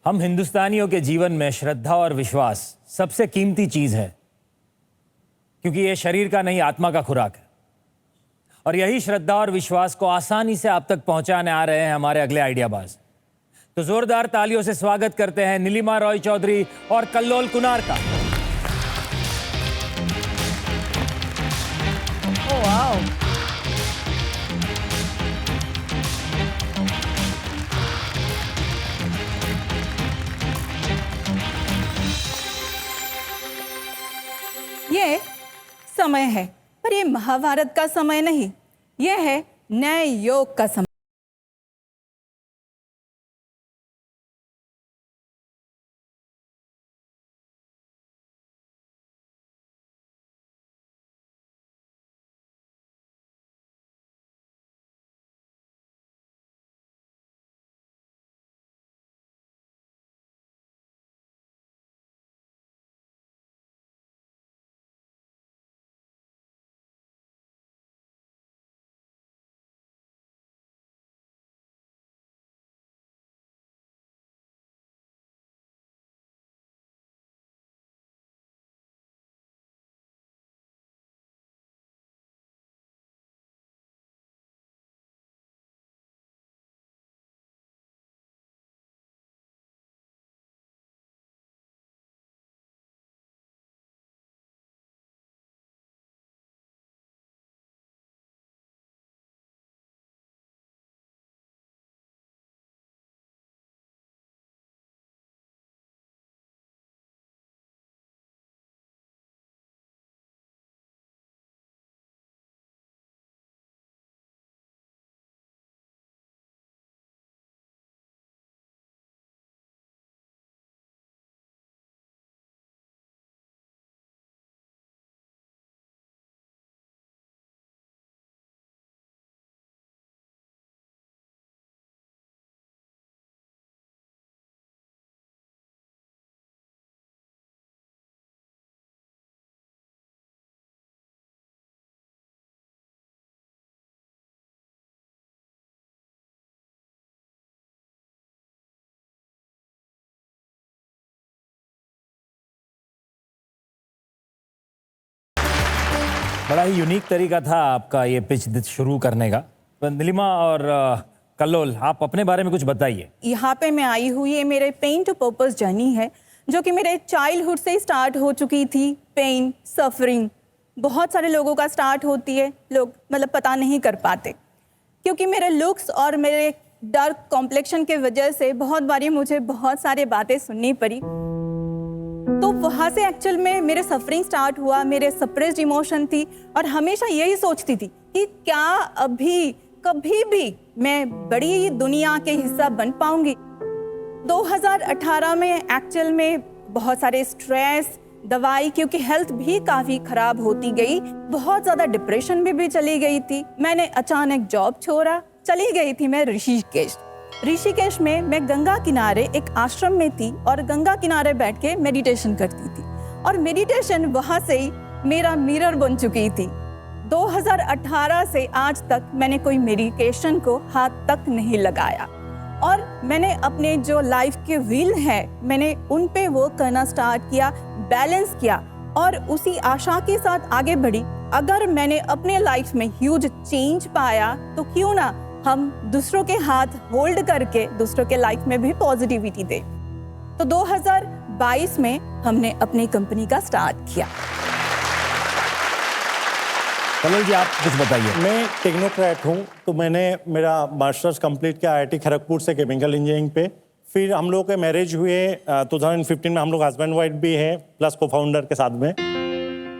हम हिंदुस्तानियों के जीवन में श्रद्धा और विश्वास सबसे कीमती चीज है, क्योंकि ये शरीर का नहीं आत्मा का खुराक है। और यही श्रद्धा और विश्वास को आसानी से आप तक पहुंचाने आ रहे हैं हमारे अगले आइडियाबाज। तो जोरदार तालियों से स्वागत करते हैं नीलिमा रॉय चौधरी और कल्लोल कुनार का। ओह वाओ, ये समय है, पर ये महाभारत का समय नहीं, ये है नए योग का समय। बड़ा ही यूनिक तरीका था आपका ये पिच शुरू करने का। तो नीलिमा और कल्लोल, आप अपने बारे में कुछ बताइए। यहाँ पे मैं आई हुई, ये मेरे पेन टू पर्पस जर्नी है, जो कि मेरे चाइल्डहुड से स्टार्ट हो चुकी थी। पेन, सफरिंग बहुत सारे लोगों का स्टार्ट होती है, लोग मतलब पता नहीं कर पाते, क्योंकि मेरे लुक्स और मेरे डार्क कॉम्प्लेक्शन के वजह से बहुत बारी मुझे बहुत सारी बातें सुननी पड़ी। तो वहाँ से एक्चुअल में मेरे सफरिंग स्टार्ट हुआ, मेरे सप्रेस्ड इमोशन थी, और हमेशा यही सोचती थी कि क्या अभी कभी भी मैं बड़ी दुनिया के हिस्सा बन पाऊंगी। 2018 में एक्चुअल में बहुत सारे स्ट्रेस, दवाई, क्योंकि हेल्थ भी काफ़ी ख़राब होती गई, बहुत ज़्यादा डिप्रेशन में भी चली गई थी। मैंने अचानक जॉब छोड़ा, चली गई थी मैं ऋषिकेश में मैं गंगा किनारे एक आश्रम में थी, और गंगा किनारे बैठ के मेडिटेशन करती थी, और मेडिटेशन वहाँ से ही मेरा मिरर बन चुकी थी। 2018 से आज तक मैंने कोई मेडिटेशन को हाथ तक नहीं लगाया, और मैंने अपने जो लाइफ के व्हील है मैंने उन पे वर्क करना स्टार्ट किया, बैलेंस किया, और उसी आशा के साथ आगे बढ़ी। अगर मैंने अपने लाइफ में ह्यूज चेंज पाया, तो क्यों ना हम दूसरों के हाथ होल्ड करके दूसरों के लाइफ में भी पॉजिटिविटी दें। तो 2022 में हमने अपनी कंपनी का स्टार्ट किया। कल्लोल जी, आप कुछ बताइए। मैं टेक्नोक्रेट हूँ, तो मैंने मेरा मास्टर्स कंप्लीट किया IIT खड़गपुर से केमिकल इंजीनियरिंग पे। फिर हम लोग के मैरिज हुए 2015 में, हम लोग हस्बैंड वाइफ भी हैं प्लस को फाउंडर के साथ में।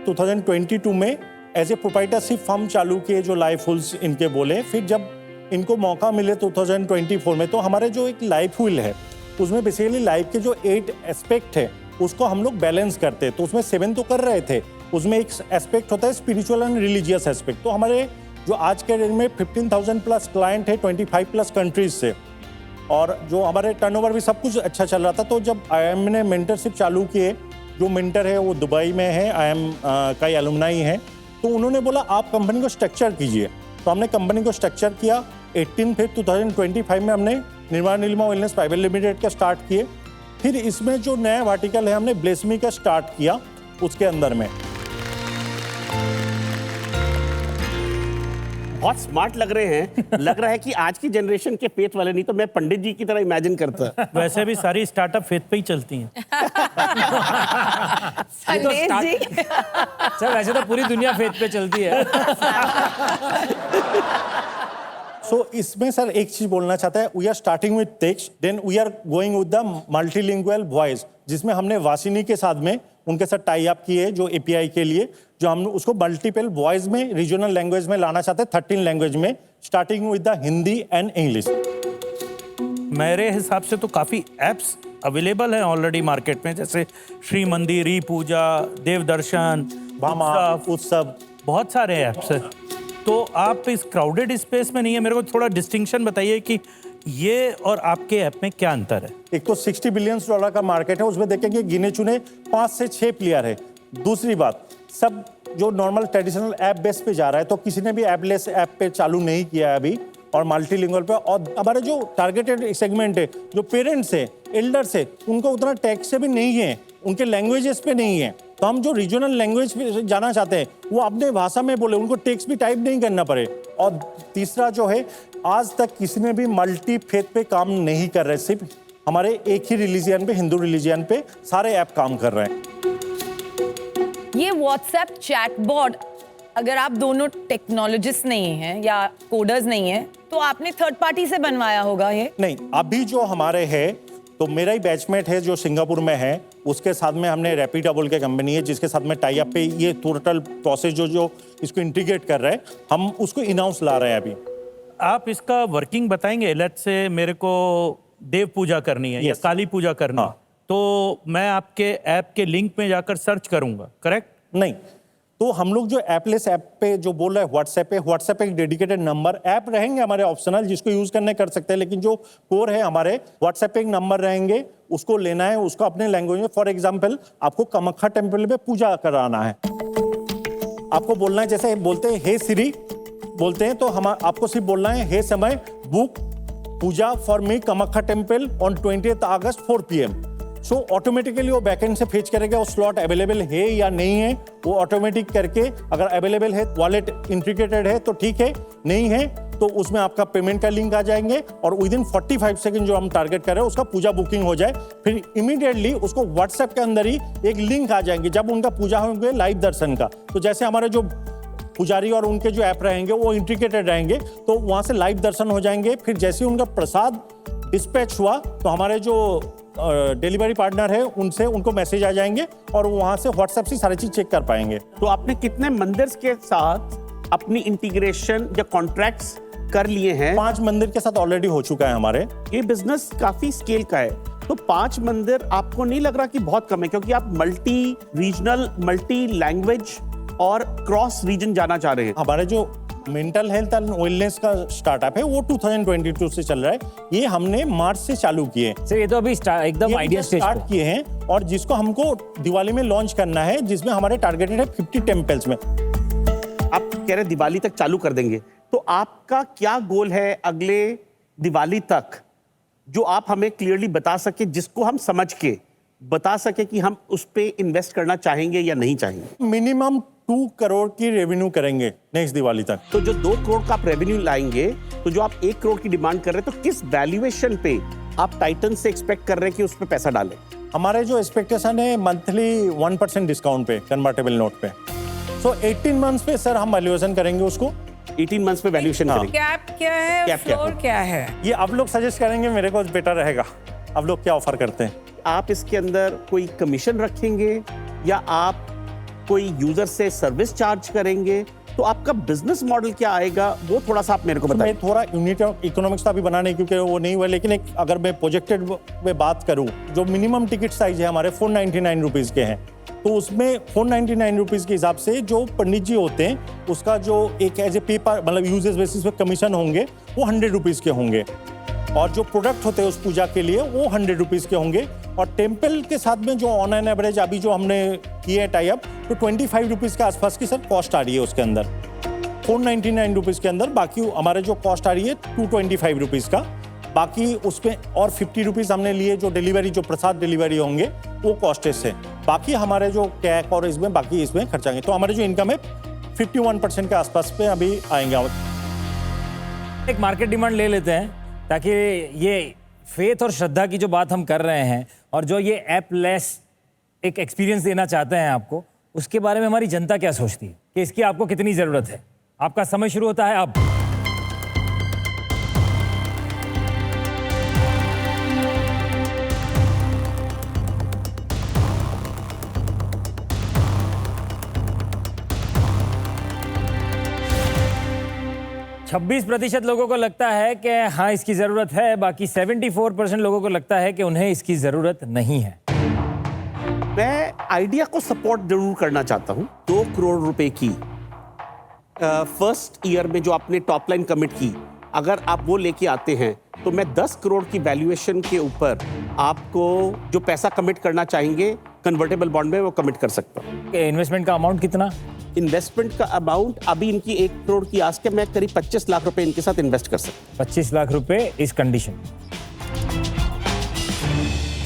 2022 में एज ए प्रोप्राइटरशिप फर्म चालू किए, जो लाइफफुल्स इनके बोले। फिर जब इनको मौका मिले 2024 में, तो हमारे जो एक लाइफ व्हील है उसमें बेसिकली लाइफ के जो 8 एस्पेक्ट है उसको हम लोग बैलेंस करते हैं। तो उसमें 7 तो कर रहे थे, उसमें एक एस्पेक्ट होता है स्पिरिचुअल एंड रिलीजियस एस्पेक्ट। तो हमारे जो आज के डेट में 15,000 प्लस क्लाइंट है 25 प्लस कंट्रीज से, और जो हमारे टर्नओवर भी सब कुछ अच्छा चल रहा था। तो जब IIM ने मेंटरशिप चालू किए, जो मेंटर है वो दुबई में है, IIM का एलुमनाई है, तो उन्होंने बोला आप कंपनी को स्ट्रक्चर कीजिए। तो हमने कंपनी को स्ट्रक्चर किया। 18 फिर 2025 में हमने निर्माण नीलिमा वेलनेस प्राइवेट लिमिटेड का स्टार्ट किए। फिर इसमें जो नया वर्टिकल है हमने ब्लेसमी का स्टार्ट किया उसके अंदर में। बहुत स्मार्ट लग रहे हैं। लग रहा है कि आज की जनरेशन के फेथ वाले, नहीं तो मैं पंडित जी की तरह इमेजिन करता। वैसे भी सारी स्टार्टअप फेथ पे ही चलती हैं। संदेश जी सर वैसे तो पूरी दुनिया फेथ पे चलती है। सो इसमें सर एक चीज बोलना चाहता है, we are starting with text, then we are going with the multilingual voice, जिसमें हमने वासिनी के साथ में उनके साथ टाई अप किए जो एपीआई के लिए, जो हम उसको मल्टीपल वॉइस में रीजनल लैंग्वेज में लाना चाहते हैं, 13 लैंग्वेज में, starting with the Hindi and English. मेरे हिसाब से तो काफ़ी एप्स अवेलेबल हैं ऑलरेडी मार्केट में, जैसे श्री मंदिर, ई पूजा, देवदर्शन, भामा, उत्सव, उत्सव, बहुत सारे ऐप्स हैं। तो आप इस क्राउडेड स्पेस में नहीं है, मेरे को थोड़ा डिस्टिंक्शन बताइए कि ये और आपके ऐप में क्या अंतर है। एक तो $60 बिलियन का मार्केट है, उसमें देखेंगे गिने चुने 5 से 6 प्लेयर है। दूसरी बात, सब जो नॉर्मल ट्रेडिशनल ऐप बेस पे जा रहा है, तो किसी ने भी ऐपलेस ऐप पे चालू नहीं किया है अभी, और मल्टीलिंगुअल पे। और हमारे जो टारगेटेड सेगमेंट है, जो पेरेंट्स है, एल्डर्स है, उनको उतना टैक्स से भी नहीं है, उनके लैंग्वेजेस पे नहीं है। तो हम जो रीजनल लैंग्वेज पे जाना चाहते हैं वो अपने भाषा में बोले, उनको टेक्स्ट भी टाइप नहीं करना पड़े। और तीसरा जो है, आज तक किसी ने भी मल्टी फेथ पे काम नहीं कर रहे, सिर्फ हमारे एक ही रिलीजियन पे, हिंदू रिलीजियन पे सारे ऐप काम कर रहे हैं। ये व्हाट्सएप चैटबॉट, अगर आप दोनों टेक्नोलॉजिस्ट नहीं हैं या कोडर्स नहीं हैं, तो आपने थर्ड पार्टी से बनवाया होगा ये? नहीं, अभी जो हमारे है, तो मेरा ही बैचमेट है जो सिंगापुर में है, उसके साथ में हमने रैपिडाबल के कंपनी है जिसके साथ में टाई अप पे ये टोटल प्रोसेस जो इसको इंटीग्रेट कर रहे हैं, हम उसको इन हाउस ला रहे हैं अभी। आप इसका वर्किंग बताएंगे? लेट्स से मेरे को देव पूजा करनी है या काली पूजा करनी है, तो मैं आपके ऐप के लिंक में जाकर सर्च करूंगा, करेक्ट? नहीं, तो हम लोग जो ऐपलेस ऐप पे जो बोल रहे हैं, व्हाट्सएप पे एक डेडिकेटेड नंबर, ऐप रहेंगे हमारे ऑप्शनल जिसको यूज करने कर सकते हैं, लेकिन जो कोर है हमारे, व्हाट्सएप पे एक नंबर रहेंगे, उसको लेना है, उसको अपने लैंग्वेज में, फॉर एग्जाम्पल आपको कामाख्या टेम्पल पे पूजा कराना है, आपको बोलना है, जैसे बोलते हैं हे सिरी बोलते हैं, तो हम आपको सिर्फ बोलना है hey Samay book puja for me Kamakhya temple on 20 August 4 PM। So automatically वो बैकएंड से फेच करेगा वो स्लॉट अवेलेबल है या नहीं है, वो ऑटोमेटिक करके, अगर अवेलेबल है, वॉलेट इंटीग्रेटेड है तो ठीक है, नहीं है तो उसमें आपका पेमेंट का लिंक आ जाएंगे, और विद इन 45 सेकंड जो हम टारगेट कर रहे हैं उसका पूजा बुकिंग हो जाए, फिर इमीडिएटली उसको व्हाट्सएप के अंदर ही एक लिंक आ जाएंगे जब उनका पूजा होंगे लाइव दर्शन का। तो जैसे हमारे जो पुजारी और उनके जो ऐप रहेंगे वो इंटीग्रेटेड रहेंगे, तो वहाँ से लाइव दर्शन हो जाएंगे। फिर जैसे ही उनका प्रसाद डिस्पैच हुआ तो हमारे जो डिलीवरी पार्टनर है उनसे उनको मैसेज आ जाएंगे और वहाँ से व्हाट्सएप से सारी चीज चेक कर पाएंगे। तो आपने कितने मंदिर के साथ अपनी इंटीग्रेशन या कॉन्ट्रैक्ट्स कर लिए हैं? 5 मंदिर के साथ ऑलरेडी हो चुका है हमारे। ये बिजनेस काफी स्केल का है, तो 5 मंदिर आपको नहीं लग रहा कि बहुत कम है? क्योंकि आप मल्टी रीजनल, मल्टी लैंग्वेज और क्रॉस रीजन जाना चाह रहे हैं। हमारे जो मेंटल हेल्थ एंड वेलनेस का स्टार्टअप है वो 2022 से चल रहा है, ये हमने मार्च से चालू किए। सर ये तो अभी एकदम आइडिया स्टेज स्टार्ट किए हैं, और जिसको हमको दिवाली में लॉन्च करना है, जिसमें हमारे टारगेटेड है 50 टेम्पल्स में। आप कह रहे दिवाली तक चालू कर देंगे, तो आपका क्या गोल है अगले दिवाली तक जो आप हमें क्लियरली बता सके, जिसको हम समझ के बता सके कि हम उस पे इन्वेस्ट करना चाहेंगे या नहीं चाहेंगे? मिनिमम 2 करोड़ की रेवेन्यू करेंगे नेक्स्ट दिवाली तक। तो जो 2 करोड़ का आप रेवेन्यू लाएंगे, तो जो आप 1 करोड़ की डिमांड कर रहे हैं, तो किस वैल्यूएशन पे आप टाइटन से एक्सपेक्ट कर रहे हैं कि उस पे पैसा डालें? हमारे जो एक्सपेक्टेशन है मंथली 1% डिस्काउंट पे कन्वर्टेबल नोट पे। सो 18 मंथ्स पे सर हम वैल्यूएशन करेंगे उसको। 18 मंथ्स पे वैल्यूएशन करेंगे। कैप क्या है, कैप क्या फ्लोर है? क्या है? ये आप लोग सजेस्ट करेंगे, मेरे को बेटर रहेगा आप लोग क्या ऑफर करते हैं। आप इसके अंदर कोई कमीशन रखेंगे या आप कोई यूजर से सर्विस चार्ज करेंगे? तो आपका बिजनेस मॉडल क्या आएगा वो थोड़ा सा आप मेरे को बताइए। मैं थोड़ा यूनिट ऑफ इकोनॉमिक्स का भी बना नहीं, क्योंकि वो नहीं हुआ, लेकिन अगर मैं प्रोजेक्टेड में बात करूं, जो मिनिमम टिकट साइज है हमारे 499 रुपीज़ के हैं, तो उसमें 499 रुपीज़ के हिसाब से जो पंडित जी होते हैं उसका जो एक एज ए पेपर मतलब यूजेस बेसिस पे कमीशन होंगे वो 100 रुपीज़ के होंगे, और जो प्रोडक्ट होते हैं उस पूजा के लिए वो 100 रुपीज़ के होंगे। और टेम्पल के साथ में जो ऑन एन एवरेज अभी जो हमने किए हैं टाई अप, तो 25 रुपीज़ के आसपास की सर कॉस्ट आ रही है उसके अंदर, 499 रुपीज़ के अंदर। बाकी हमारे जो कॉस्ट आ रही है 225 रुपीज़ का, बाकी उसमें और 50 रुपीज़ हमने लिए जो डिलीवरी, जो प्रसाद डिलीवरी होंगे वो कॉस्टेज से। बाकी हमारे जो कैक और इसमें बाकी इसमें खर्चाएंगे, तो हमारे जो इनकम है 51% के आसपास पे अभी आएंगे। एक मार्केट डिमांड ले लेते हैं ताकि ये फेथ और श्रद्धा की जो बात हम कर रहे हैं और जो ये ऐप लेस एक एक्सपीरियंस देना चाहते हैं आपको, उसके बारे में हमारी जनता क्या सोचती है कि इसकी आपको कितनी ज़रूरत है। आपका समय शुरू होता है अब। छब्बीस प्रतिशत लोगों को लगता है कि हाँ इसकी ज़रूरत है, बाकी 74% लोगों को लगता है कि उन्हें इसकी ज़रूरत नहीं है। मैं आइडिया को सपोर्ट जरूर करना चाहता हूं। 2 करोड़ रुपए की फर्स्ट ईयर में जो आपने टॉप लाइन कमिट की, अगर आप वो लेके आते हैं तो मैं 10 करोड़ की वैल्यूएशन के ऊपर आपको जो पैसा कमिट करना चाहेंगे कन्वर्टेबल बॉन्ड में वो कमिट कर सकता हूँ। इन्वेस्टमेंट का अमाउंट कितना? इन्वेस्टमेंट का अमाउंट अभी इनकी 1 करोड़ की आस्क है, मैं करीब 25 लाख रुपए इनके साथ इन्वेस्ट कर सकता हूँ। 25 लाख रुपए इस कंडीशन।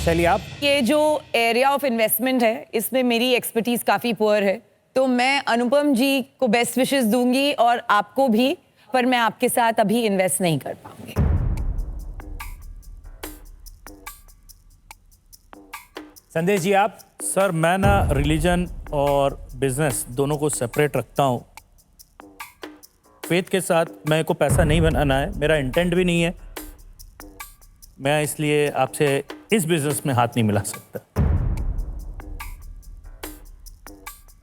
चलिए आप। ये जो एरिया ऑफ इन्वेस्टमेंट है इसमें मेरी एक्सपर्टीज काफ़ी पुअर है, तो मैं अनुपम जी को बेस्ट विशेस दूंगी और आपको भी, पर मैं आपके साथ अभी इन्वेस्ट नहीं कर पाऊंगी। संदेश जी आप। सर मैं ना रिलीजन और बिजनेस दोनों को सेपरेट रखता हूँ। फेथ के साथ मेरे को पैसा नहीं बनाना है, मेरा इंटेंट भी नहीं है। मैं इसलिए आपसे इस बिजनेस में हाथ नहीं मिला सकता।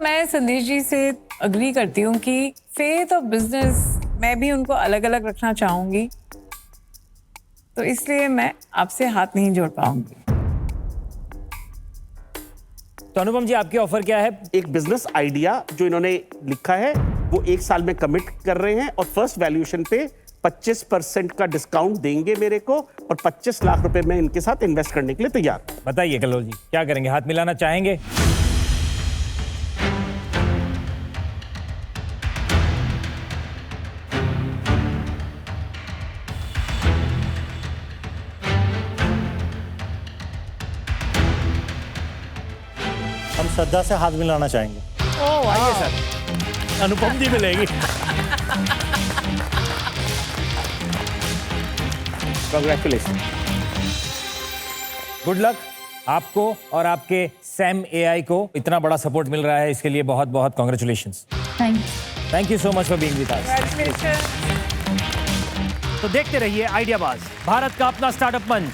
मैं संदेश जी से अग्री करती हूँ कि फेथ और बिजनेस मैं भी उनको अलग अलग रखना चाहूँगी, तो इसलिए मैं आपसे हाथ नहीं जोड़ पाऊंगी। तो अनुपम जी आपकी ऑफर क्या है? एक बिजनेस आइडिया जो इन्होंने लिखा है वो 1 साल में कमिट कर रहे हैं और फर्स्ट वैल्यूएशन पे 25% का डिस्काउंट देंगे मेरे को, और 25 लाख रुपए मैं इनके साथ इन्वेस्ट करने के लिए तैयार हूं। बताइए कल्लोल जी क्या करेंगे? हाथ मिलाना चाहेंगे? हम श्रद्धा से हाथ मिलाना चाहेंगे। आइए सर। अनुपम जी मिलेगी। कांग्रेचुलेशन। गुड लक आपको और आपके सैम एआई को। इतना बड़ा सपोर्ट मिल रहा है इसके लिए बहुत बहुत congratulations. Thank you so much for being with us. तो देखते रहिए आइडियाबाज, भारत का अपना स्टार्टअप मंच।